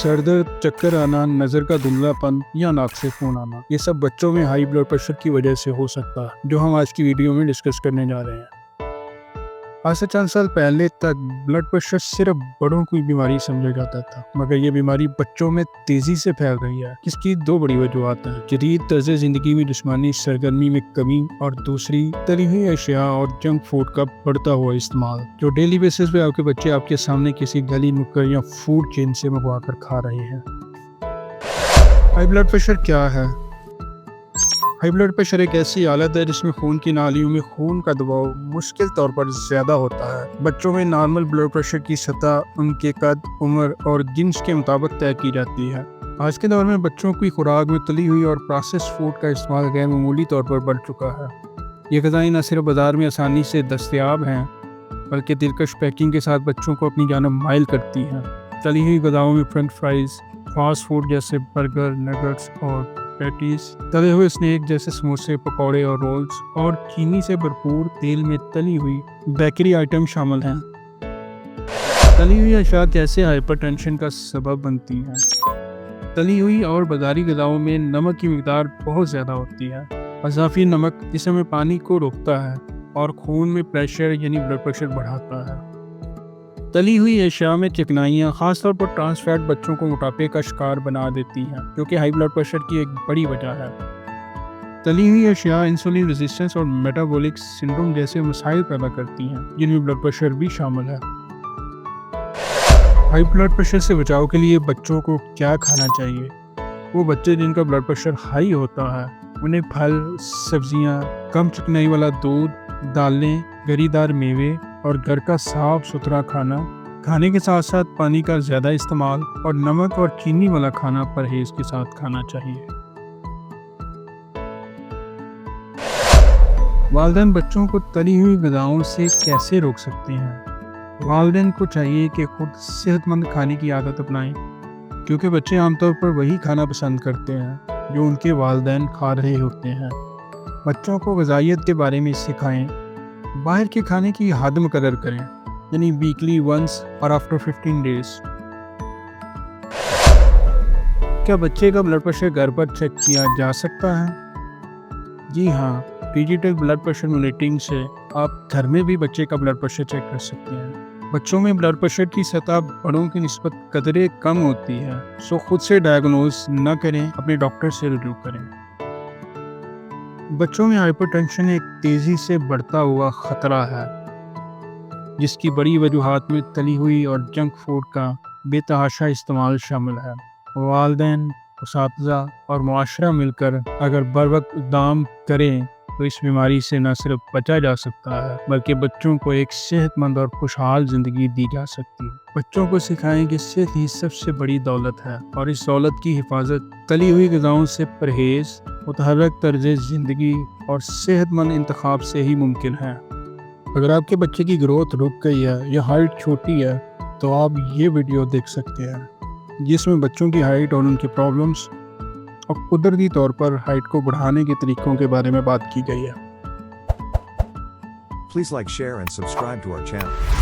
Sir दर्द, चक्कर आना, नज़र का धुंधलापन या नाक से खून आना, ये सब बच्चों में हाई ब्लड प्रेशर की वजह से हो सकता है, जो हम आज की वीडियो में डिस्कस करने जा रहे हैं। आज से चंद साल पहले तक ब्लड प्रेशर सिर्फ बड़ों की बीमारी समझा जाता था, मगर ये बीमारी बच्चों में तेजी से फैल रही है। इसकी दो बड़ी वजूहत हैं: जदीद तर्ज जिंदगी में जिस्मानी सरगर्मी में कमी, और दूसरी तली हुई अशिया और जंक फूड का बढ़ता हुआ इस्तेमाल, जो डेली बेसिस पे आपके बच्चे आपके सामने किसी गली नुक्कड़ या फूड चेन से मंगवा कर खा रहे हैं। हाई ब्लड प्रेशर क्या है? हाई ब्लड प्रेशर एक ऐसी हालत है जिसमें खून की नालियों में खून का दबाव मुश्किल तौर पर ज़्यादा होता है। बच्चों में नॉर्मल ब्लड प्रेशर की सतह उनके कद, उम्र और जिन्स के मुताबिक तय की जाती है। आज के दौर में बच्चों की खुराक में तली हुई और प्रोसेस्ड फूड का इस्तेमाल गैर मामूली तौर पर बढ़ चुका है। ये ग़िज़ाएं न सिर्फ बाज़ार में आसानी से दस्तयाब हैं, बल्कि दिलकश पैकिंग के साथ बच्चों को अपनी जानब माइल करती हैं। तली हुई ग़िज़ाओं में फ्रेंच फ्राइज़, फास्ट फूड जैसे बर्गर, नगेट्स और पैटीज, तले हुए स्नैक जैसे समोसे, पकौड़े और रोल्स, और चीनी से भरपूर तेल में तली हुई बेकरी आइटम शामिल हैं। तली हुई अशिया कैसे हाइपरटेंशन का सबब बनती हैं? तली हुई और बाजारी ग़िज़ाओं में नमक की मिकदार बहुत ज़्यादा होती है। अज़ाफ़ी नमक जिसमें पानी को रोकता है और खून में प्रेशर यानी ब्लड प्रेशर बढ़ाता है। तली हुई अशिया में चिकनाइयाँ, खासतौर पर ट्रांस फैट, बच्चों को मोटापे का शिकार बना देती हैं, जो कि हाई ब्लड प्रेशर की एक बड़ी वजह है। तली हुई अशिया इंसुलिन रेजिस्टेंस और मेटाबॉलिक सिंड्रोम जैसे मसाइल पैदा करती हैं, जिनमें ब्लड प्रेशर भी शामिल है। हाई ब्लड प्रेशर से बचाव के लिए बच्चों को क्या खाना चाहिए? वो बच्चे जिनका ब्लड प्रेशर हाई होता है, उन्हें फल, सब्जियाँ, कम चिकनाई वाला दूध, दालें, गरीदार मेवे और घर का साफ सुथरा खाने के साथ साथ पानी का ज़्यादा इस्तेमाल और नमक और चीनी वाला खाना परहेज के साथ खाना चाहिए। वालिदैन बच्चों को तली हुई ग़िज़ाओं से कैसे रोक सकते हैं? वालिदैन को चाहिए कि खुद सेहतमंद खाने की आदत अपनाएं, क्योंकि बच्चे आमतौर पर वही खाना पसंद करते हैं जो उनके वालिदैन खा रहे होते हैं। बच्चों को ग़िज़ाइयत के बारे में सिखाएं। बाहर के खाने की हद मुकर्रर करें, यानी वीकली वंस और आफ्टर 15 डेज। क्या बच्चे का ब्लड प्रेशर घर पर चेक किया जा सकता है? जी हाँ, डिजिटल ब्लड प्रेशर मॉनिटरिंग से आप घर में भी बच्चे का ब्लड प्रेशर चेक कर सकते हैं। बच्चों में ब्लड प्रेशर की सतह बड़ों की निस्बत कदरे कम होती है, सो खुद से डायग्नोज न करें, अपने डॉक्टर से रुजू करें। बच्चों में हाइपरटेंशन एक तेज़ी से बढ़ता हुआ ख़तरा है, जिसकी बड़ी वजूहात में तली हुई और जंक फूड का बेतहाशा इस्तेमाल शामिल है। वालिदैन, उसातिज़ा और मुआशरा मिलकर अगर बर वक्त इक़दाम करें तो इस बीमारी से न सिर्फ बचा जा सकता है, बल्कि बच्चों को एक सेहतमंद और खुशहाल ज़िंदगी दी जा सकती है। बच्चों को सिखाएं कि सेहत ही सबसे बड़ी दौलत है, और इस दौलत की हिफाजत तली हुई ग़िज़ाओं से परहेज़, मुतहर्रिक तर्ज ज़िंदगी और सेहतमंद इंतखाब से ही मुमकिन है। अगर आपके बच्चे की ग्रोथ रुक गई है या हाइट छोटी है, तो आप ये वीडियो देख सकते हैं, जिसमें बच्चों की हाइट और उनकी प्रॉब्लम्स और कुदरती तौर पर हाइट को बढ़ाने के तरीकों के बारे में बात की गई है। Please like, share and subscribe to our channel.